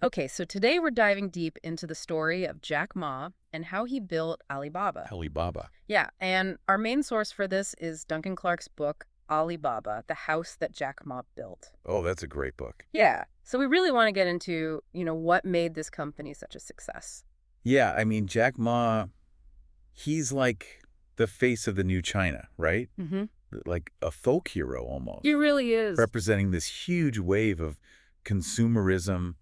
Okay, so today we're diving deep into the story of Jack Ma and how he built Alibaba. Alibaba. Yeah, and our main source for this is Duncan Clark's book, Alibaba, The House That Jack Ma Built. Oh, that's a great book. Yeah, so we really want to get into, what made this company such a success. Yeah, I mean, Jack Ma, he's like the face of the new China, right? Mm-hmm. Like a folk hero He almost, really is. representing this huge wave of consumerism,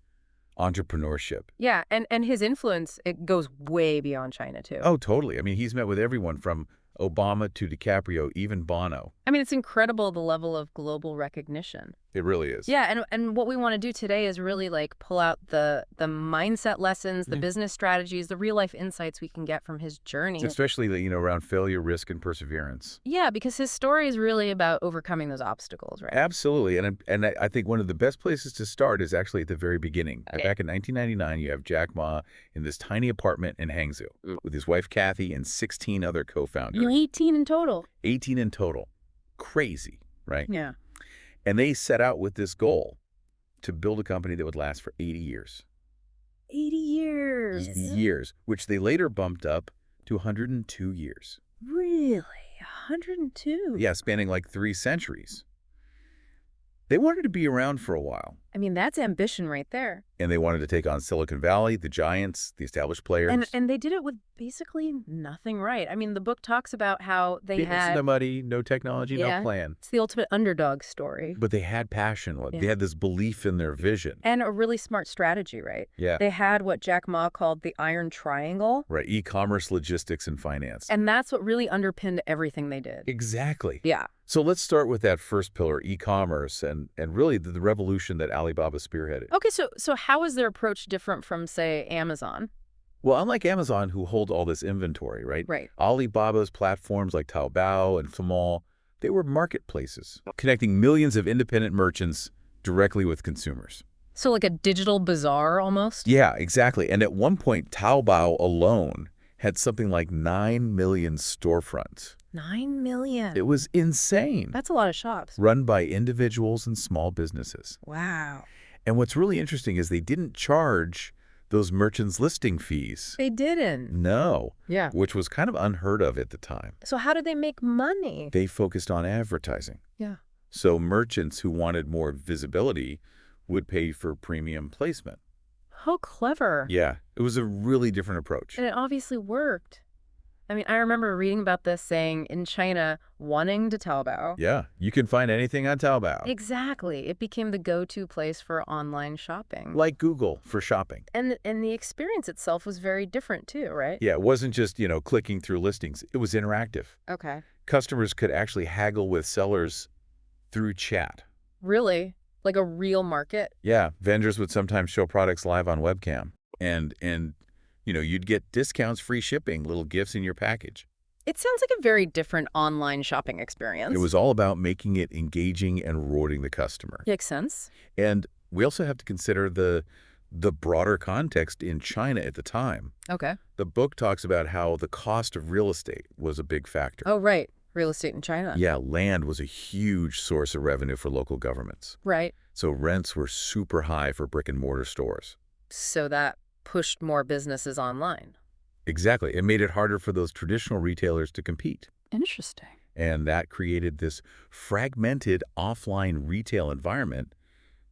entrepreneurship. Yeah, and his influence, it goes way beyond China, too. Oh, totally. I mean, he's met with everyone from Obama to DiCaprio, even Bono. I mean, it's incredible the level of global recognition. It really is. Yeah, and what we want to do today is really like pull out the mindset lessons, the Yeah. business strategies, the real life insights we can get from his journey. Especially, around failure, risk, and perseverance. Yeah, because his story is really about overcoming those obstacles, right? Absolutely. And I think one of the best places to start is actually at the very beginning. Okay. Back in 1999, you have Jack Ma in this tiny apartment in Hangzhou with his wife, Kathy, and 16 other co-founders. 18 in total. 18 in total. Crazy, right? Yeah. And they set out with this goal to build a company that would last for 80 years. 80 years. 80 years, which they later bumped up to 102 years. Really? 102? Yeah, spanning like 3 centuries. They wanted to be around for a while. I mean, that's ambition right there. And they wanted to take on Silicon Valley, the giants, the established players. And they did it with basically nothing right. I mean, the book talks about how they It's had... no money, no technology, Yeah. no plan. It's the ultimate underdog story. But they had passion. Yeah. They had this belief in their vision. And a really smart strategy, right? Yeah. They had what Jack Ma called the iron triangle. Right. E-commerce, logistics, and finance. And that's what really underpinned everything they did. Exactly. Yeah. So let's start with that first pillar, e-commerce, and really the revolution that Alibaba spearheaded. Okay, so how is their approach different from, say, Amazon? Well, unlike Amazon, who hold all this inventory, right? Right. Alibaba's platforms like Taobao and Tmall, they were marketplaces, connecting millions of independent merchants directly with consumers. So like a digital bazaar almost? Yeah, exactly. And at one point, Taobao alone had something like 9 million storefronts. 9 million. It was insane. That's a lot of shops. Run by individuals and small businesses. Wow. And what's really interesting is they didn't charge those merchants' listing fees. They didn't. No. Yeah. Which was kind of unheard of at the time. So how did they make money? They focused on advertising. Yeah. So merchants who wanted more visibility would pay for premium placement. How clever. Yeah, it was a really different approach. And it obviously worked. I mean, I remember reading about this saying in China, wanting to Taobao. Yeah, you can find anything on Taobao. Exactly. It became the go-to place for online shopping. Like Google for shopping. And the experience itself was very different too, right? Yeah, it wasn't just, clicking through listings. It was interactive. Okay. Customers could actually haggle with sellers through chat. Really? Like a real market? Yeah, vendors would sometimes show products live on webcam. And you'd get discounts, free shipping, little gifts in your package. It sounds like a very different online shopping experience. It was all about making it engaging and rewarding the customer. Makes sense. And we also have to consider the broader context in China at the time. Okay. The book talks about how the cost of real estate was a big factor. Oh, right. Real estate in China. Yeah, land was a huge source of revenue for local governments. Right. So rents were super high for brick-and-mortar stores. So that pushed more businesses online. Exactly. It made it harder for those traditional retailers to compete. Interesting. And that created this fragmented offline retail environment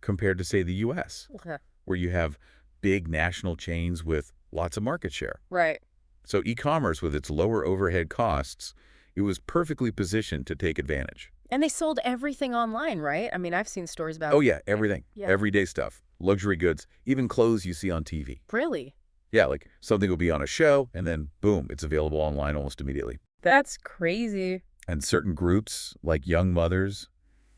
compared to, say, the U.S., Okay. where you have big national chains with lots of market share. Right. So e-commerce, with its lower overhead costs, it was perfectly positioned to take advantage. And they sold everything online, right? I mean, I've seen stories about... Oh, yeah, everything. Yeah. Everyday stuff. Luxury goods, even clothes you see on TV. Really? Yeah, like something will be on a show, and then, boom, it's available online almost immediately. That's crazy. And certain groups, like young mothers,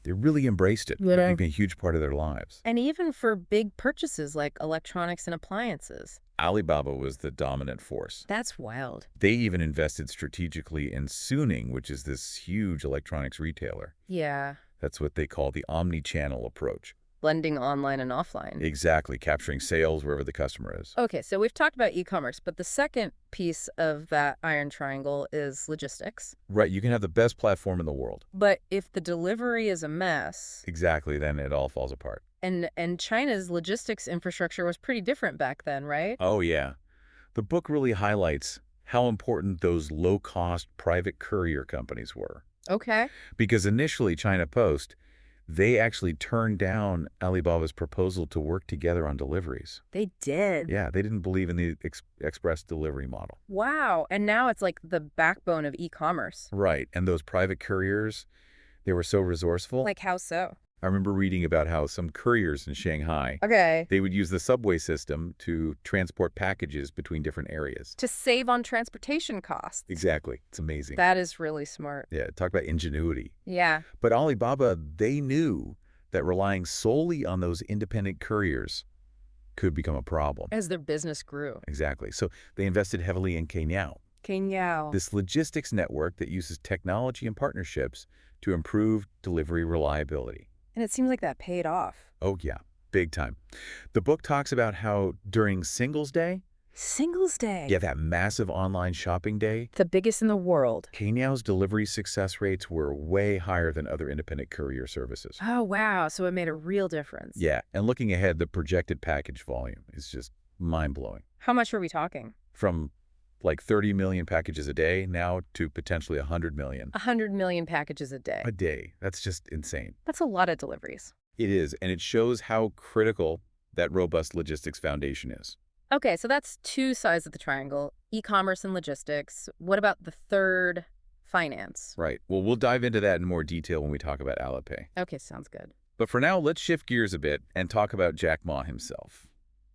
they really embraced it. Yeah. It became a huge part of their lives. And even for big purchases like electronics and appliances. Alibaba was the dominant force. That's wild. They even invested strategically in Suning, which is this huge electronics retailer. Yeah. That's what they call the omni-channel approach. Blending online and offline. Exactly, capturing sales wherever the customer is. Okay, so we've talked about e-commerce, but the second piece of that iron triangle is logistics. Right, you can have the best platform in the world. But if the delivery is a mess... Exactly, then it all falls apart. And China's logistics infrastructure was pretty different back then, right? Oh, yeah. The book really highlights how important those low-cost private courier companies were. Okay. Because initially, China Post, they actually turned down Alibaba's proposal to work together on deliveries. They did. Yeah, they didn't believe in the express delivery model. Wow. And now it's like the backbone of e-commerce. Right, and those private couriers, they were so resourceful. Like how so? I remember reading about how some couriers in Shanghai, Okay. they would use the subway system to transport packages between different areas. To save on transportation costs. Exactly. It's amazing. That is really smart. Yeah, talk about ingenuity. Yeah. But Alibaba, they knew that relying solely on those independent couriers could become a problem. As their business grew. Exactly. So they invested heavily in Kenyao, Kenyao. this logistics network that uses technology and partnerships to improve delivery reliability. And it seems like that paid off. Oh, yeah, big time. The book talks about how during Singles Day, Singles Day. yeah, that massive online shopping day, The biggest in the world. Kenyao's delivery success rates were way higher than other independent courier services. Oh, wow. So it made a real difference. Yeah, and looking ahead, the projected package volume is just mind-blowing. How much are we talking? From like 30 million packages a day now to potentially 100 million 100 million packages a day. a day. That's just insane. That's a lot of deliveries. It is, and it shows how critical that robust logistics foundation is. Okay, so that's two sides of the triangle, e-commerce and logistics. What about the third, finance? Right. Well, we'll dive into that in more detail when we talk about Alipay. Okay, sounds good. But for now, let's shift gears a bit and talk about Jack Ma himself.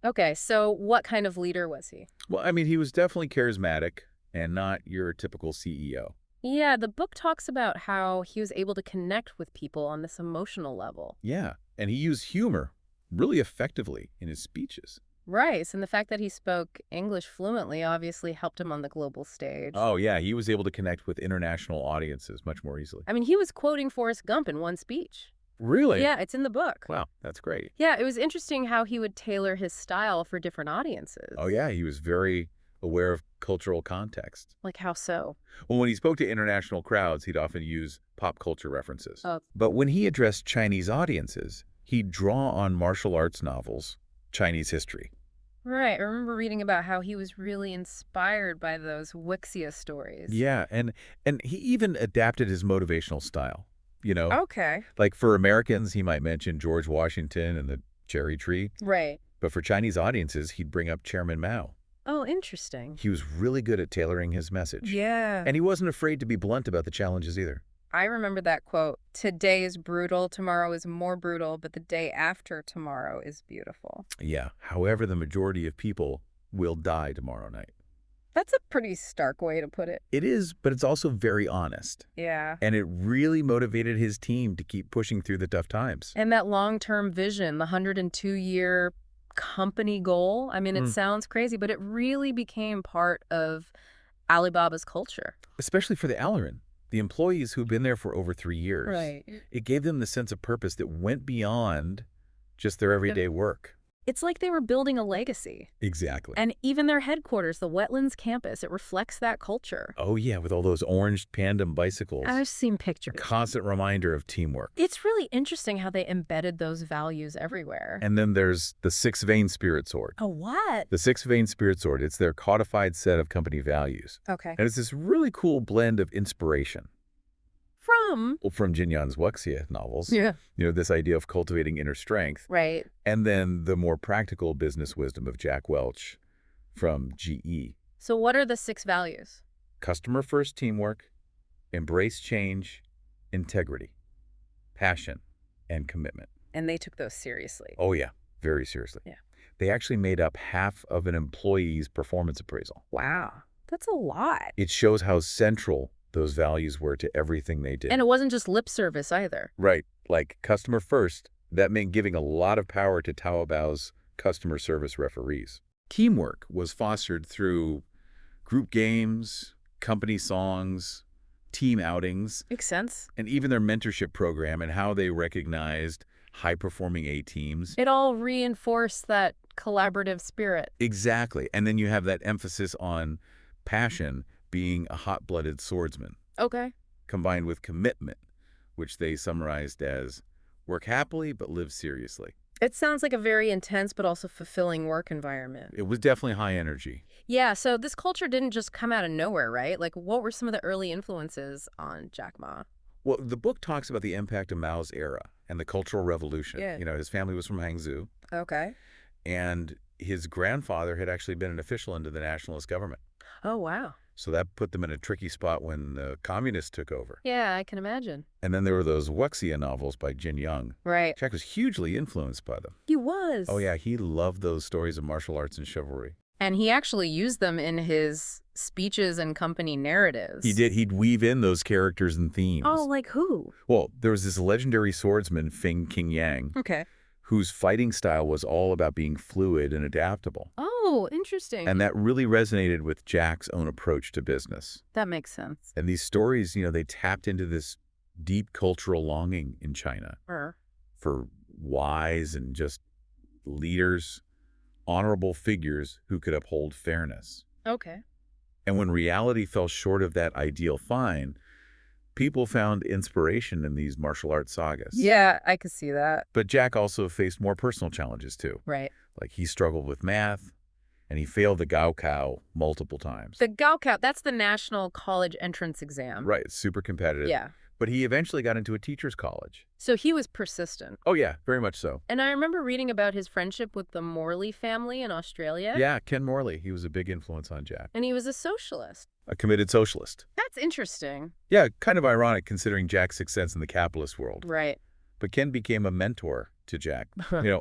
Okay, so what kind of leader was he? Well, I mean, he was definitely charismatic and not your typical CEO. Yeah, the book talks about how he was able to connect with people on this emotional level. Yeah, and he used humor really effectively in his speeches. Right, and the fact that he spoke English fluently obviously helped him on the global stage. Oh, yeah, he was able to connect with international audiences much more easily. I mean, he was quoting Forrest Gump in one speech. Really? Yeah, it's in the book. Wow, that's great. Yeah, it was interesting how he would tailor his style for different audiences. Oh, yeah, he was very aware of cultural context. Like how so? Well, when he spoke to international crowds, he'd often use pop culture references. Oh. But when he addressed Chinese audiences, he'd draw on martial arts novels, Chinese history. Right, I remember reading about how he was really inspired by those Wuxia stories. Yeah, and he even adapted his motivational style. Okay. Like for Americans, he might mention George Washington and the cherry tree. Right. But for Chinese audiences, he'd bring up Chairman Mao. Oh, interesting. He was really good at tailoring his message. Yeah. And he wasn't afraid to be blunt about the challenges either. I remember that quote, "Today is brutal, tomorrow is more brutal, but the day after tomorrow is beautiful." Yeah, however, the majority of people will die tomorrow night. That's a pretty stark way to put it. It is, but it's also very honest. Yeah. And it really motivated his team to keep pushing through the tough times. And that long-term vision, the 102-year company goal, I mean, it sounds crazy, but it really became part of Alibaba's culture. Especially for the Alarin, the employees who've been there for over 3 years. Right. It gave them the sense of purpose that went beyond just their everyday work. It's like they were building a legacy. Exactly. And even their headquarters, the Wetlands campus, it reflects that culture. Oh, yeah, with all those orange tandem bicycles. I've seen pictures. Constant reminder of teamwork. It's really interesting how they embedded those values everywhere. And then there's the Six Vein Spirit Sword. Oh, what? The Six Vein Spirit Sword, it's their codified set of company values. Okay. And it's this really cool blend of inspiration. From Jin Yan's Wuxia novels. Yeah. This idea of cultivating inner strength. Right. And then the more practical business wisdom of Jack Welch from GE. So what are the 6 values? Customer first teamwork, embrace change, integrity, passion, and commitment. And they took those seriously. Oh, yeah, very seriously. Yeah. They actually made up half of an employee's performance appraisal. Wow. That's a lot. It shows how central those values were to everything they did. And it wasn't just lip service either. Right. Like customer first, that meant giving a lot of power to Taobao's customer service referees. Teamwork was fostered through group games, company songs, team outings, Makes sense. and even their mentorship program and how they recognized high-performing A-teams. It all reinforced that collaborative spirit. Exactly. And then you have that emphasis on passion being a hot-blooded swordsman, Okay. combined with commitment, which they summarized as work happily but live seriously. It sounds like a very intense but also fulfilling work environment. It was definitely high energy. Yeah, so this culture didn't just come out of nowhere, right? Like, what were some of the early influences on Jack Ma? Well, the book talks about the impact of Mao's era and the Cultural Revolution. Yeah. His family was from Hangzhou, Okay. and his grandfather had actually been an official under the nationalist government. Oh, wow. So that put them in a tricky spot when the communists took over. Yeah, I can imagine. And then there were those Wuxia novels by Jin Young. Right. Jack was hugely influenced by them. He was. Oh, yeah, he loved those stories of martial arts and chivalry. And he actually used them in his speeches and company narratives. He did. He'd weave in those characters and themes. Oh, like who? Well, there was this legendary swordsman, Feng Qingyang, Okay. whose fighting style was all about being fluid and adaptable. Oh, interesting. And that really resonated with Jack's own approach to business. That makes sense. And these stories, they tapped into this deep cultural longing in China Sure. for wise and just leaders, honorable figures who could uphold fairness. Okay. And when reality fell short of that ideal fine, people found inspiration in these martial arts sagas. Yeah, I could see that. But Jack also faced more personal challenges, too. Right. Like he struggled with math, and he failed the Gaokao multiple times. The Gaokao, that's the National College Entrance Exam. Right, it's super competitive. Yeah. But he eventually got into a teacher's college. So he was persistent. Oh, yeah, very much so. And I remember reading about his friendship with the Morley family in Australia. Yeah, Ken Morley, he was a big influence on Jack. And he was a socialist. A committed socialist. That's interesting. Yeah, kind of ironic considering Jack's success in the capitalist world. Right. But Ken became a mentor to Jack,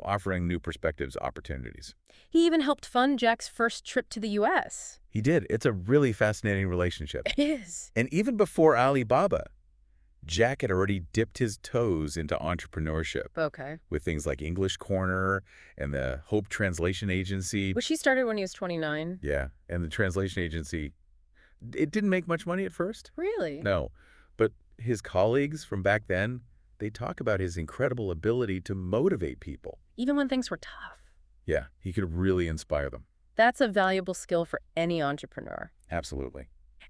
offering new perspectives, opportunities. He even helped fund Jack's first trip to the U.S. He did. It's a really fascinating relationship. It is. And even before Alibaba, Jack had already dipped his toes into entrepreneurship. Okay. With things like English Corner and the Hope Translation Agency. Which he started when he was 29. Yeah, and the translation agency, it didn't make much money at first. Really? No, but his colleagues from back then, they talk about his incredible ability to motivate people. Even when things were tough. Yeah, he could really inspire them. That's a valuable skill for any entrepreneur. Absolutely.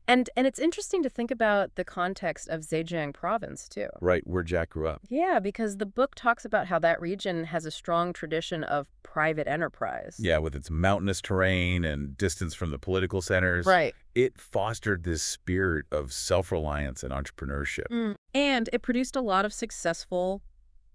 And it's interesting to think about the context of Zhejiang province, too. Right, where Jack grew up. Yeah, because the book talks about how that region has a strong tradition of private enterprise. Yeah, with its mountainous terrain and distance from the political centers. Right. It fostered this spirit of self-reliance and entrepreneurship. And it produced a lot of successful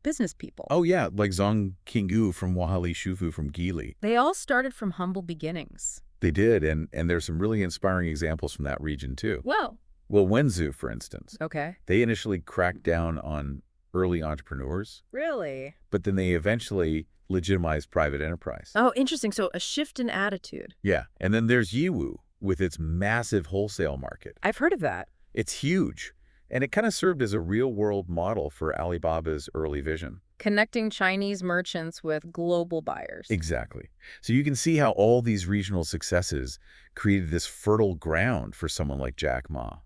business people. Oh, yeah, like Zhang Qinggu from Wahali Shufu from Gili. They all started from humble beginnings. They did, and there's some really inspiring examples from that region, too. Whoa. Well, Wenzhou, for instance. Okay. They initially cracked down on early entrepreneurs, Really? but then they eventually legitimized private enterprise. Oh, interesting. So a shift in attitude. Yeah, and then there's Yiwu with its massive wholesale market. I've heard of that. It's huge, and it kind of served as a real-world model for Alibaba's early vision. Connecting Chinese merchants with global buyers. Exactly. So you can see how all these regional successes created this fertile ground for someone like Jack Ma.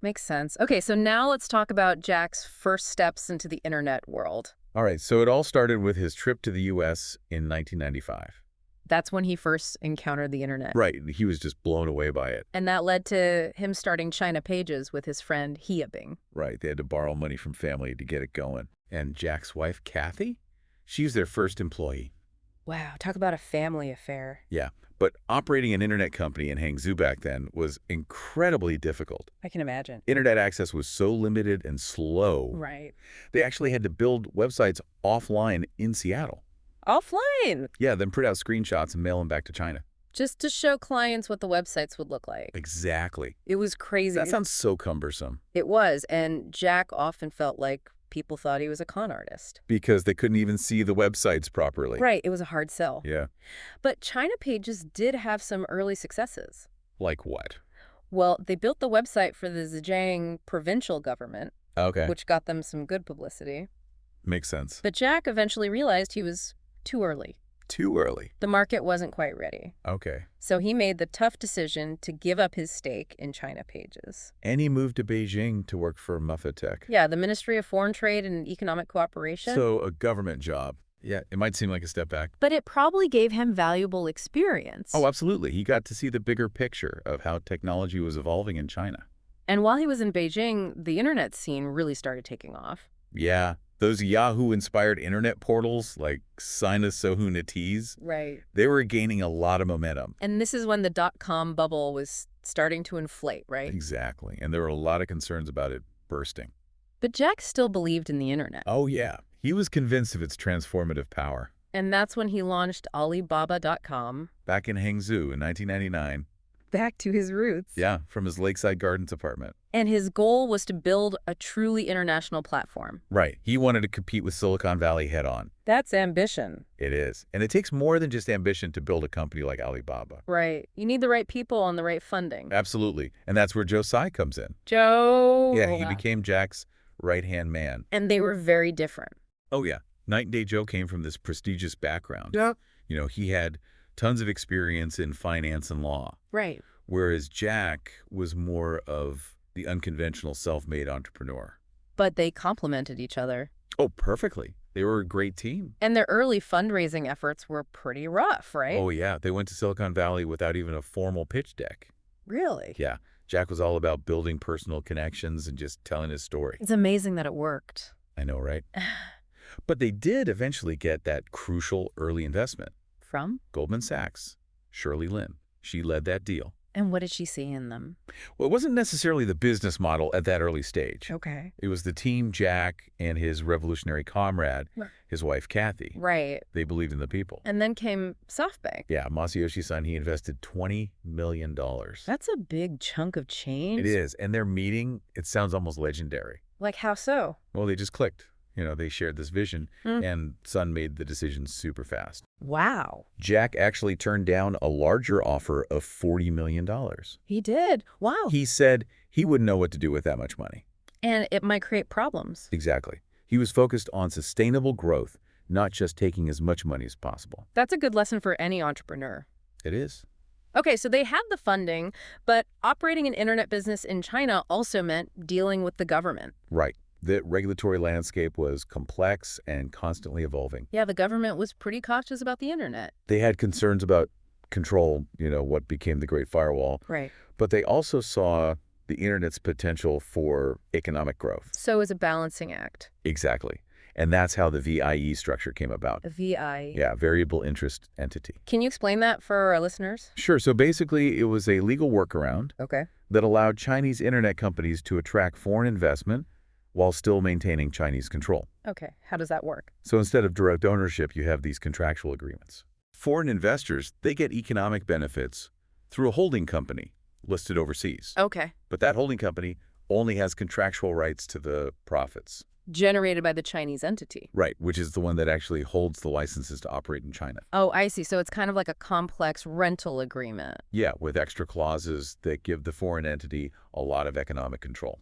Makes sense. Okay, so now let's talk about Jack's first steps into the internet world. All right, so it all started with his trip to the U.S. in 1995. That's when he first encountered the internet. Right, he was just blown away by it. And that led to him starting China Pages with his friend Hiabing. Right, they had to borrow money from family to get it going. And Jack's wife, Kathy, she was their first employee. Wow, talk about a family affair. Yeah, but operating an internet company in Hangzhou back then was incredibly difficult. I can imagine. Internet access was so limited and slow. Right. They actually had to build websites offline in Seattle. Offline. Yeah, then print out screenshots and mail them back to China. Just to show clients what the websites would look like. Exactly. It was crazy. That sounds so cumbersome. It was, and Jack often felt like people thought he was a con artist. Because they couldn't even see the websites properly. Right, it was a hard sell. Yeah. But China Pages did have some early successes. Like what? Well, they built the website for the Zhejiang provincial government, Okay. which got them some good publicity. Makes sense. But Jack eventually realized he was too early. Too early. The market wasn't quite ready. Okay. So he made the tough decision to give up his stake in China Pages. And he moved to Beijing to work for Muffatech. Yeah, the Ministry of Foreign Trade and Economic Cooperation. So a government job. Yeah, it might seem like a step back. But it probably gave him valuable experience. Oh, absolutely. He got to see the bigger picture of how technology was evolving in China. And while he was in Beijing, the internet scene really started taking off. Yeah. Those Yahoo-inspired internet portals like Sina Sohu Natiz, Right. they were gaining a lot of momentum. And this is when the dot-com bubble was starting to inflate, right? Exactly. And there were a lot of concerns about it bursting. But Jack still believed in the internet. Oh, yeah. He was convinced of its transformative power. And that's when he launched Alibaba.com. Back in Hangzhou in 1999. Back to his roots. Yeah, from his Lakeside Gardens apartment. And his goal was to build a truly international platform. Right. He wanted to compete with Silicon Valley head-on. That's ambition. It is. And it takes more than just ambition to build a company like Alibaba. Right. You need the right people and the right funding. Absolutely. And that's where Joe Tsai comes in. Joe. Yeah, he became Jack's right-hand man. And they were very different. Oh, yeah. Night and Day Joe came from this prestigious background. Yeah. You know, he had tons of experience in finance and law. Right. Whereas Jack was more of the unconventional self-made entrepreneur. But they complemented each other. Oh, perfectly. They were a great team. And their early fundraising efforts were pretty rough, right? Oh, yeah. They went to Silicon Valley without even a formal pitch deck. Really? Yeah. Jack was all about building personal connections and just telling his story. It's amazing that it worked. I know, right? But they did eventually get that crucial early investment. From? Goldman Sachs. Shirley Lin. She led that deal. And what did she see in them? Well, it wasn't necessarily the business model at that early stage. Okay. It was the team, Jack, and his revolutionary comrade, his wife, Kathy. Right. They believed in the people. And then came SoftBank. Yeah, Masayoshi Son, he invested $20 million. That's a big chunk of change. It is. And their meeting, it sounds almost legendary. Like how so? Well, they just clicked. You know, they shared this vision, and Son made the decision super fast. Wow. Jack actually turned down a larger offer of $40 million. He did. Wow. He said he wouldn't know what to do with that much money. And it might create problems. Exactly. He was focused on sustainable growth, not just taking as much money as possible. That's a good lesson for any entrepreneur. It is. Okay, so they had the funding, but operating an internet business in China also meant dealing with the government. Right. The regulatory landscape was complex and constantly evolving. Yeah, the government was pretty cautious about the internet. They had concerns about control, you know, what became the Great Firewall. Right. But they also saw the internet's potential for economic growth. So it was a balancing act. Exactly. And that's how the VIE structure came about. A VI. Yeah, variable interest entity. Can you explain that for our listeners? Sure. So basically, it was a legal workaround Okay. that allowed Chinese internet companies to attract foreign investment while still maintaining Chinese control. Okay. How does that work? So instead of direct ownership, you have these contractual agreements. Foreign investors, they get economic benefits through a holding company listed overseas. Okay. But that holding company only has contractual rights to the profits. Generated by the Chinese entity. Right, which is the one that actually holds the licenses to operate in China. Oh, I see. So it's kind of like a complex rental agreement. Yeah, with extra clauses that give the foreign entity a lot of economic control.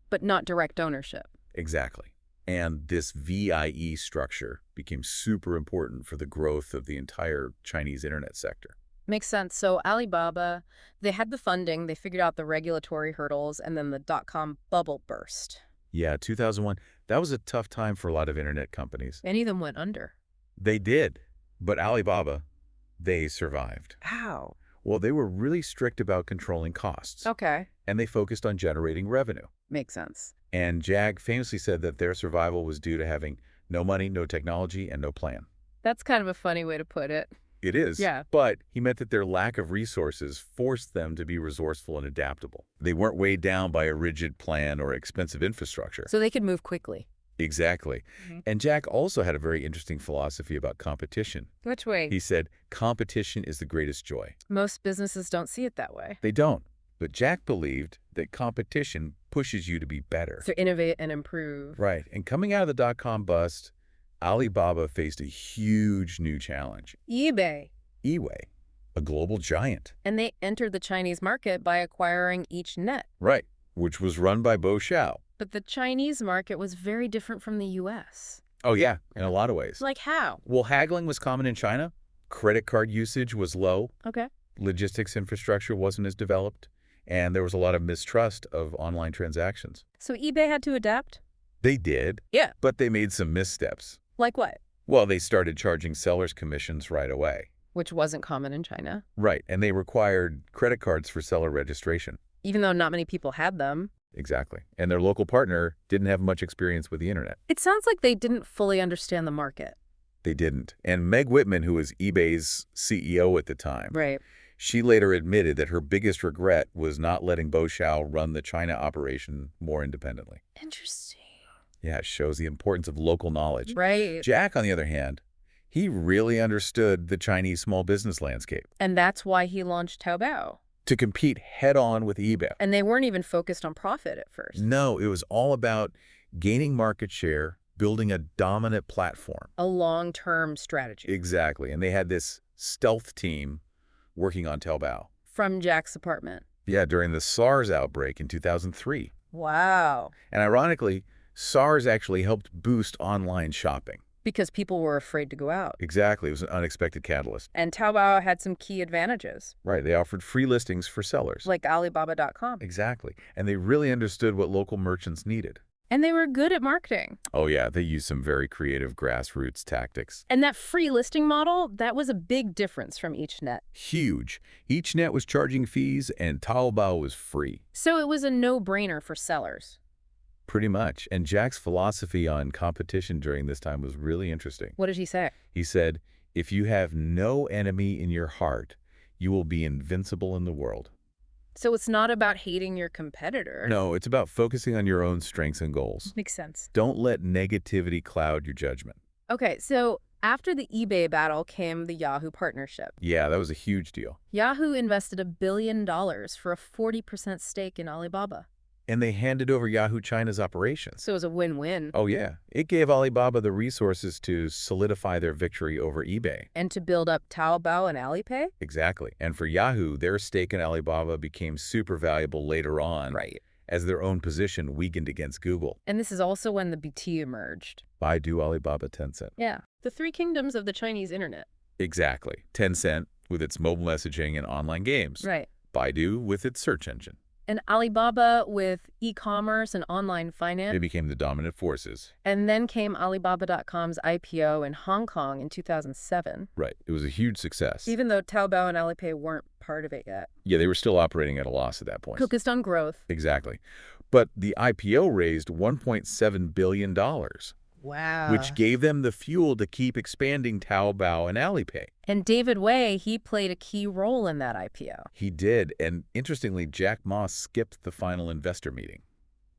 But not direct ownership. Exactly. And this VIE structure became super important for the growth of the entire Chinese internet sector. Makes sense. So Alibaba, they had the funding, they figured out the regulatory hurdles, and then the dot-com bubble burst. Yeah, 2001, that was a tough time for a lot of internet companies. Many of them went under. They did. But Alibaba, they survived. How? Well, they were really strict about controlling costs. Okay. And they focused on generating revenue. Makes sense. And Jag famously said that their survival was due to having no money, no technology, and no plan. That's kind of a funny way to put it. It is. Yeah. But he meant that their lack of resources forced them to be resourceful and adaptable. They weren't weighed down by a rigid plan or expensive infrastructure. So they could move quickly. Exactly. And Jack also had a very interesting philosophy about competition. Which way? He said, competition is the greatest joy. Most businesses don't see it that way. They don't. But Jack believed that competition pushes you to be better. To innovate and improve. Right. And coming out of the dot-com bust, Alibaba faced a huge new challenge. eBay. eWay, a global giant. And they entered the Chinese market by acquiring EachNet. Right, which was run by Bo Xiao. But the Chinese market was very different from the U.S. Oh, yeah, in a lot of ways. Like how? Well, haggling was common in China. Credit card usage was low. Okay. Logistics infrastructure wasn't as developed. And there was a lot of mistrust of online transactions. So eBay had to adapt? They did. Yeah. But they made some missteps. Like what? Well, they started charging sellers commissions right away. Which wasn't common in China. Right, and they required credit cards for seller registration. Even though not many people had them. Exactly. And their local partner didn't have much experience with the internet. It sounds like they didn't fully understand the market. They didn't. And Meg Whitman, who was eBay's CEO at the time, Right. she later admitted that her biggest regret was not letting Bo Xiao run the China operation more independently. Interesting. Yeah, it shows the importance of local knowledge. Right. Jack, on the other hand, he really understood the Chinese small business landscape And that's why he launched Taobao. to compete head-on with eBay. And they weren't even focused on profit at first. No, it was all about gaining market share, building a dominant platform. A long-term strategy. Exactly. And they had this stealth team working on Taobao. From Jack's apartment. Yeah, during the SARS outbreak in 2003. Wow. And ironically, SARS actually helped boost online shopping. Because people were afraid to go out. Exactly. It was an unexpected catalyst. And Taobao had some key advantages. Right. They offered free listings for sellers. Like Alibaba.com. Exactly. And they really understood what local merchants needed. And they were good at marketing. Oh, yeah. They used some very creative grassroots tactics. And that free listing model, that was a big difference from each net. Huge. Each net was charging fees, and Taobao was free. So it was a no-brainer for sellers. Pretty much. And Jack's philosophy on competition during this time was really interesting. What did he say? He said, if you have no enemy in your heart, you will be invincible in the world. So it's not about hating your competitor. No, it's about focusing on your own strengths and goals. Makes sense. Don't let negativity cloud your judgment. Okay, so after the eBay battle came the Yahoo partnership. Yeah, that was a huge deal. Yahoo invested $1 billion for a 40% stake in Alibaba. And they handed over Yahoo China's operations. So it was a win-win. Oh, yeah. It gave Alibaba the resources to solidify their victory over eBay. And to build up Taobao and Alipay? Exactly. And for Yahoo, their stake in Alibaba became super valuable later on. Right. As their own position weakened against Google. And this is also when the BT emerged. Baidu, Alibaba, Tencent. Yeah. The three kingdoms of the Chinese internet. Exactly. Tencent with its mobile messaging and online games. Right. Baidu with its search engine. And Alibaba with e-commerce and online finance. They became the dominant forces. And then came Alibaba.com's IPO in Hong Kong in 2007. Right. It was a huge success. Even though Taobao and Alipay weren't part of it yet. Yeah, they were still operating at a loss at that point. Focused on growth. Exactly. But the IPO raised $1.7 billion. Wow. Which gave them the fuel to keep expanding Taobao and Alipay. And David Wei, he played a key role in that IPO. He did. And interestingly, Jack Ma skipped the final investor meeting.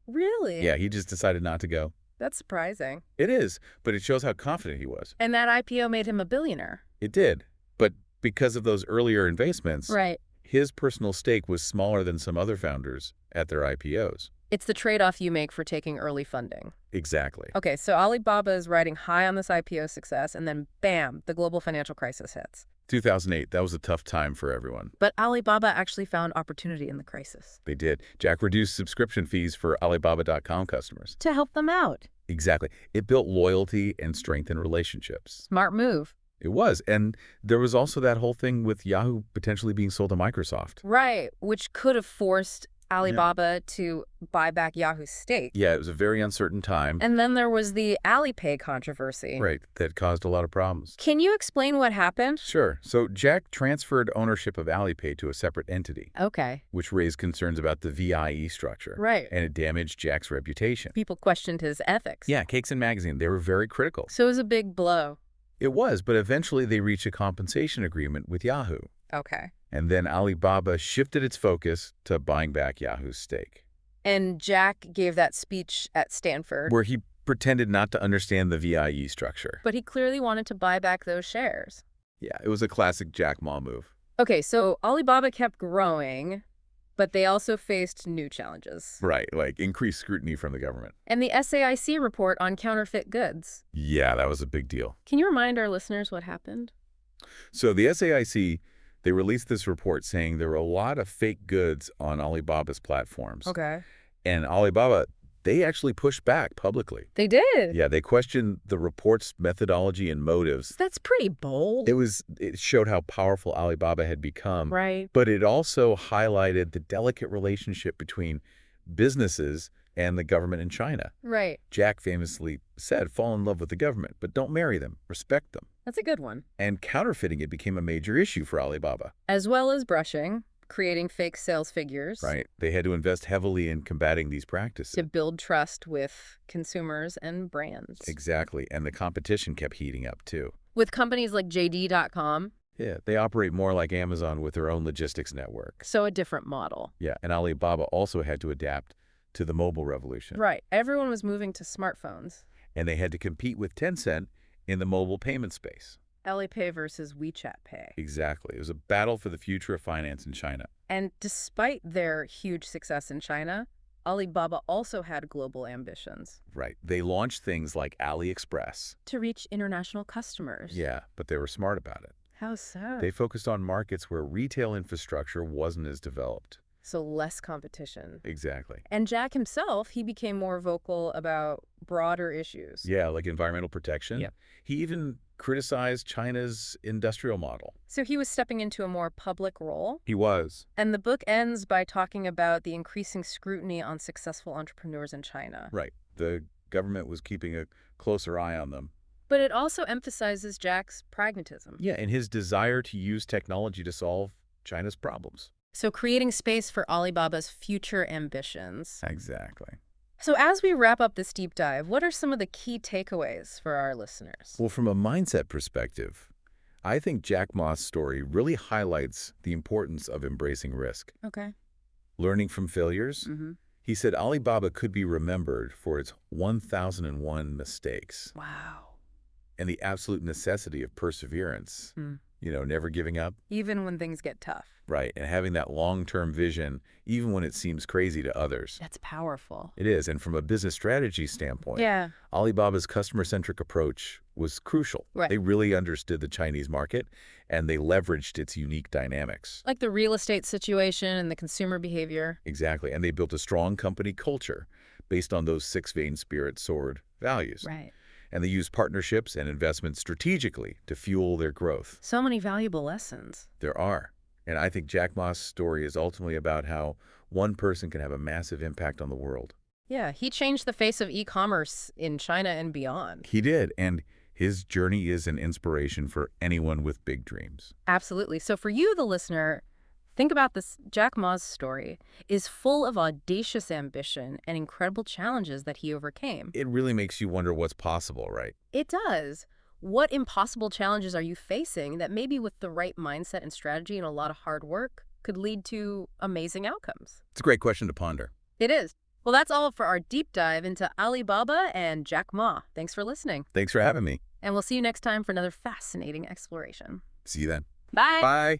Really? Yeah, he just decided not to go. That's surprising. It is, but it shows how confident he was. And that IPO made him a billionaire. It did. But because of those earlier investments, Right. his personal stake was smaller than some other founders at their IPOs. It's the trade-off you make for taking early funding. Exactly. Okay, so Alibaba is riding high on this IPO success, and then bam, the global financial crisis hits. 2008, that was a tough time for everyone. But Alibaba actually found opportunity in the crisis. They did. Jack reduced subscription fees for Alibaba.com customers. To help them out. Exactly. It built loyalty and strengthened relationships. Smart move. It was. And there was also that whole thing with Yahoo potentially being sold to Microsoft. Right, which could have forced Alibaba to buy back Yahoo's stake. Yeah, it was a very uncertain time. And then there was the Alipay controversy. Right, that caused a lot of problems. Can you explain what happened? Sure. So Jack transferred ownership of Alipay to a separate entity. Okay. Which raised concerns about the VIE structure. Right. And it damaged Jack's reputation. People questioned his ethics. Yeah, Cakes and Magazine, they were very critical. So it was a big blow. It was, but eventually they reached a compensation agreement with Yahoo. Okay. And then Alibaba shifted its focus to buying back Yahoo's stake. And Jack gave that speech at Stanford. Where he pretended not to understand the VIE structure. But he clearly wanted to buy back those shares. Yeah, it was a classic Jack Ma move. Okay, so Alibaba kept growing, but they also faced new challenges. Right, like increased scrutiny from the government. And the SAIC report on counterfeit goods. Yeah, that was a big deal. Can you remind our listeners what happened? So the SAIC, they released this report saying there were a lot of fake goods on Alibaba's platforms. Okay. And Alibaba, they actually pushed back publicly. They did? Yeah, they questioned the report's methodology and motives. That's pretty bold. It showed how powerful Alibaba had become. Right. But it also highlighted the delicate relationship between businesses and the government in China. Right. Jack famously said, fall in love with the government, but don't marry them, respect them. That's a good one. And counterfeiting it became a major issue for Alibaba. As well as brushing. creating fake sales figures Right. They had to invest heavily in combating these practices. to build trust with consumers and brands. Exactly. And the competition kept heating up, too. With companies like JD.com, Yeah, they operate more like Amazon with their own logistics network. so a different model. Yeah, and Alibaba also had to adapt to the mobile revolution. Right. Everyone was moving to smartphones. And they had to compete with Tencent in the mobile payment space. Alipay versus WeChat Pay. Exactly. It was a battle for the future of finance in China. And despite their huge success in China, Alibaba also had global ambitions Right. They launched things like AliExpress. to reach international customers. Yeah, but they were smart about it. How so? They focused on markets where retail infrastructure wasn't as developed. So less competition. Exactly. And Jack himself, he became more vocal about broader issues. Yeah, like environmental protection. Yep. He even criticized China's industrial model. So he was stepping into a more public role. He was. And the book ends by talking about the increasing scrutiny on successful entrepreneurs in China. Right. The government was keeping a closer eye on them. But it also emphasizes Jack's pragmatism. Yeah, and his desire to use technology to solve China's problems. So creating space for Alibaba's future ambitions. Exactly. So as we wrap up this deep dive, what are some of the key takeaways for our listeners? Well, from a mindset perspective, I think Jack Ma's story really highlights the importance of embracing risk. Okay. Learning from failures, Mm-hmm. he said Alibaba could be remembered for its 1,001 mistakes Wow. and the absolute necessity of perseverance. Hmm. Never giving up. Even when things get tough. Right, and having that long-term vision, even when it seems crazy to others. That's powerful. It is, and from a business strategy standpoint, Yeah. Alibaba's customer-centric approach was crucial. Right. They really understood the Chinese market, and they leveraged its unique dynamics. Like the real estate situation and the consumer behavior. Exactly, and they built a strong company culture based on those six-vein spirit sword values. Right. And they used partnerships and investments strategically to fuel their growth. So many valuable lessons. There are. And I think Jack Ma's story is ultimately about how one person can have a massive impact on the world. Yeah, he changed the face of e-commerce in China and beyond. He did, and his journey is an inspiration for anyone with big dreams. Absolutely. So for you, the listener, think about this. Jack Ma's story is full of audacious ambition and incredible challenges that he overcame. It really makes you wonder what's possible, right? It does. What impossible challenges are you facing that maybe with the right mindset and strategy and a lot of hard work could lead to amazing outcomes? It's a great question to ponder. It is. Well, that's all for our deep dive into Alibaba and Jack Ma. Thanks for listening. Thanks for having me. And we'll see you next time for another fascinating exploration. See you then. Bye. Bye.